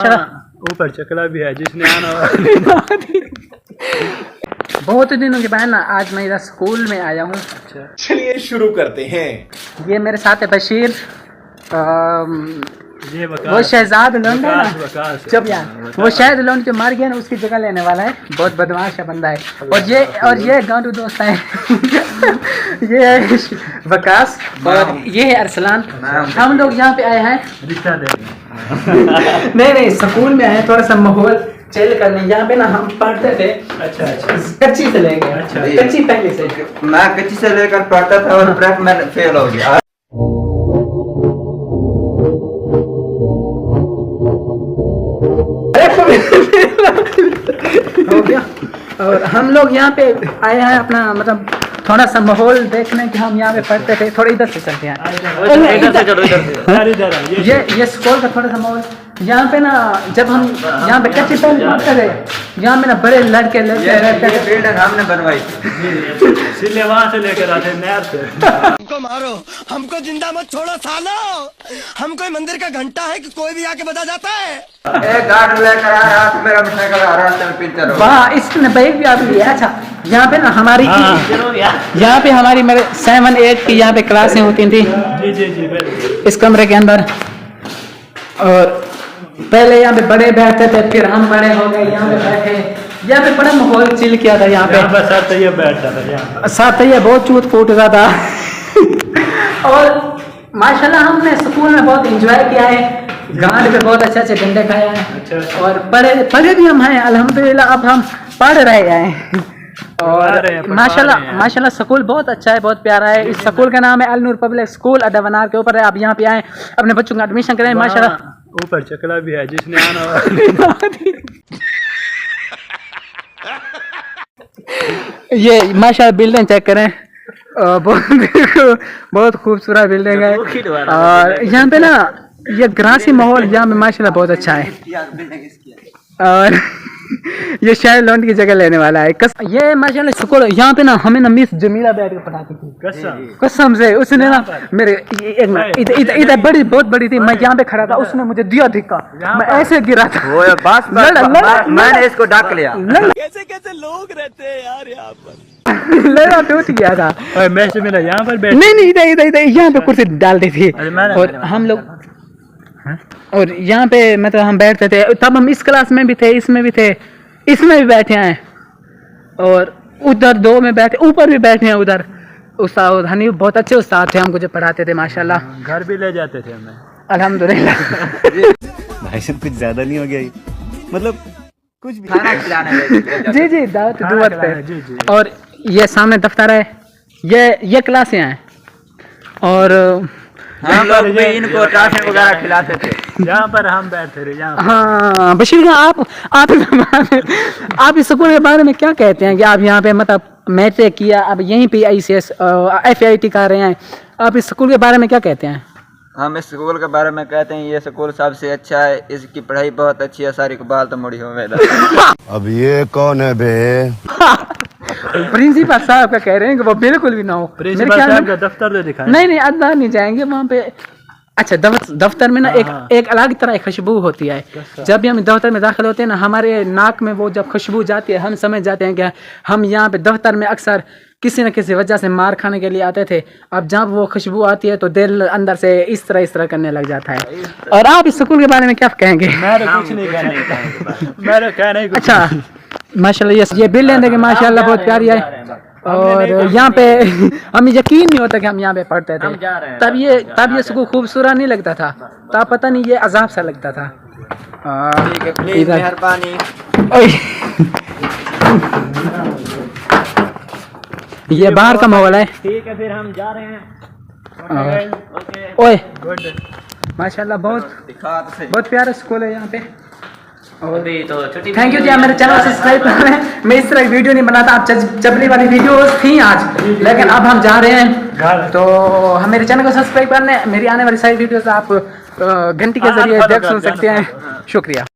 ऊपर चकला भी है जिसने आना बहुत दिनों के बाद ना आज मैं इधर स्कूल में आया हूँ। चलिए शुरू करते हैं। ये मेरे साथ है बशीर, ये वो शहजाद लोन है ना, जब यार वो शायद लोन जो मार गया ना उसकी जगह लेने वाला है। बहुत बदमाश है बंदा है। और ये गांडू दोस्त है ये है वकास और ये है अरसलान। हम लोग यहाँ पे आए हैं रिश्ता दे नहीं स्कूल में आए थोड़ा सा माहौल चिल करने। यहाँ पे ना हम पढ़ते थे। अच्छा कच्ची से लेके कच्ची पहले से मैं कच्ची से लेकर पढ़ता था और ब्रेक में फेल हो गया। हो गया। और हम लोग यहाँ पे आए हैं अपना मतलब थोड़ा सा माहौल देखने कि हम यहाँ पे पढ़ते थे। थोड़ा इधर से चलते हैं। ये स्कूल का थोड़ा सा माहौल यहाँ पे ना, जब हम यहाँ पे कच्ची पहले पढ़ते थे यहाँ पे ना बड़े लड़के रहते थे। बिल्डिंग हमने बनवाई सिले वहाँ से लेकर आते नहर से। हमको मारो, हमको जिंदा मत छोड़ो सालो। हम कोई मंदिर का घंटा है कि कोई भी आके बता जाता है। एक गाड़ी लेकर आया तो मेरा मोटरसाइकिल आ रहा है पिक्चर। वाह, इसने बाइक भी आप लिया। अच्छा, यहाँ पे ना हमारी यहाँ पे हमारी मेरे 7-8 की यहाँ पे क्लासें होती थी जी इस कमरे के अंदर। और पहले यहाँ पे बड़े बैठते थे, फिर हम बड़े हो गए यहाँ पे बैठे। यहाँ पे बड़ा माहौल चिल किया था। यहाँ पे साथ तैयब बैठता था, साथ तैयब बहुत चूत फूट रहा था और माशाल्लाह हमने स्कूल में बहुत एंजॉय किया है। गांड पे बहुत अच्छे डंडे खाए हैं और पढ़े भी हम हैं अल्हम्दुलिल्लाह। अब हम पढ़ रहे हैं और माशाल्लाह स्कूल बहुत अच्छा है, बहुत प्यारा है। इस स्कूल का नाम है अल नूर पब्लिक स्कूल अड्डावनार के ऊपर है। आप यहाँ पे आए अपने बच्चों का एडमिशन करें। माशाल्लाह ऊपर चकला भी है जिसने आना ये माशाल्लाह बिल्डिंग चेक करें, बहुत खूबसूरत बिल्डिंग है। और यहाँ पे ना ये ग्रासी माहौल यहाँ पे माशाल्लाह बहुत अच्छा है। और ये शायद लोन की जगह लेने वाला है। ये माशाल्लाह स्कूल यहाँ पे ना हमें ना मिस जमीला बैठ के पढ़ाती थी कसम से। उसने ना मेरे इधर बड़ी बहुत बड़ी थी, मैं यहाँ पे खड़ा था, उसने मुझे दिया धिक्का, मैं ऐसे गिरा था। मैंने इसको डाक लिया। कैसे लोग रहते हैं यार यहाँ पर। लड़ा टूट गया था। और मैं से मिला यहाँ पर बैठ नहीं इधर यहाँ पे कुर्सी डाल दी थी और हम लोग और यहाँ पे मतलब हम बैठते थे। तब हम इस क्लास में भी थे, इसमें भी थे, इसमें भी बैठे हैं और उधर 2 में बैठे, ऊपर भी बैठे हैं। उधर उस्ताद हनीफ बहुत अच्छे उस्ताद थे, हमको जो पढ़ाते थे माशाल्लाह। घर भी ले जाते थे हमें अल्हम्दुलिल्लाह। भाई साहब कुछ ज्यादा नहीं हो गया ये? मतलब कुछ भी खाना खिलाने जी दावत दुआत पे। जी। और ये सामने दफ्तर है, ये क्लासें हैं और हम लोग भी इनको राशन वगैरह खिलाते थे। यहाँ पर हम बैठते रहे। हाँ बशीर खान, आप इस स्कूल के बारे में क्या कहते हैं कि आप यहाँ पे मतलब मैट्रिक किया, अब यहीं पे ICS FIT कर रहे हैं, आप इस स्कूल के बारे में क्या कहते हैं? हम इस स्कूल के बारे में कहते हैं ये स्कूल सबसे अच्छा है, इसकी पढ़ाई बहुत अच्छी है। सारी बाल तो मुड़ी हो अब ये कौन है बे? प्रिंसिपल साहब का कह रहे हैं कि वो बिल्कुल भी ना हो। प्रिंसिपल साहब का दफ्तर ले दिखाएं। नहीं अंदर नहीं जाएंगे वहाँ पे। अच्छा, दफ्तर में ना एक अलग तरह की खुशबू होती है। जब भी हम दफ्तर में दाखिल होते हैं ना, हमारे नाक में वो जब खुशबू जाती है, हम समझ जाते हैं कि हम यहाँ पे दफ्तर में अक्सर किसी न किसी वजह से मार खाने के लिए आते थे। अब जब वो खुशबू आती है तो दिल अंदर से इस तरह करने लग जाता है। और आप इस स्कूल के बारे में क्या कहेंगे? कुछ नहीं कहना। अच्छा माशाल्लाह ये बिल्डिंग है माशाल्लाह बहुत प्यारी है। और यहाँ पे हमें यकीन नहीं होता कि हम यहाँ पे पढ़ते थे। तब ये स्कूल खूबसूरत नहीं लगता था, तब पता नहीं ये अजाब सा लगता था। मेहरबानी। ये बाहर का माहौल है। ठीक है, फिर हम जा रहे हैं। ओए माशाल्लाह बहुत प्यारा स्कूल है यहाँ पे। थैंक यू जी, आप मेरे चैनल को सब्सक्राइब कर रहे हैं। मैं इस तरह की वीडियो नहीं बनाता, आप चबली वाली वीडियोस थी आज, लेकिन अब हम जा रहे हैं तो हम मेरे चैनल को सब्सक्राइब करने, मेरी आने वाली सारी वीडियोस आप घंटी के जरिए देख सुन सकते हैं। शुक्रिया।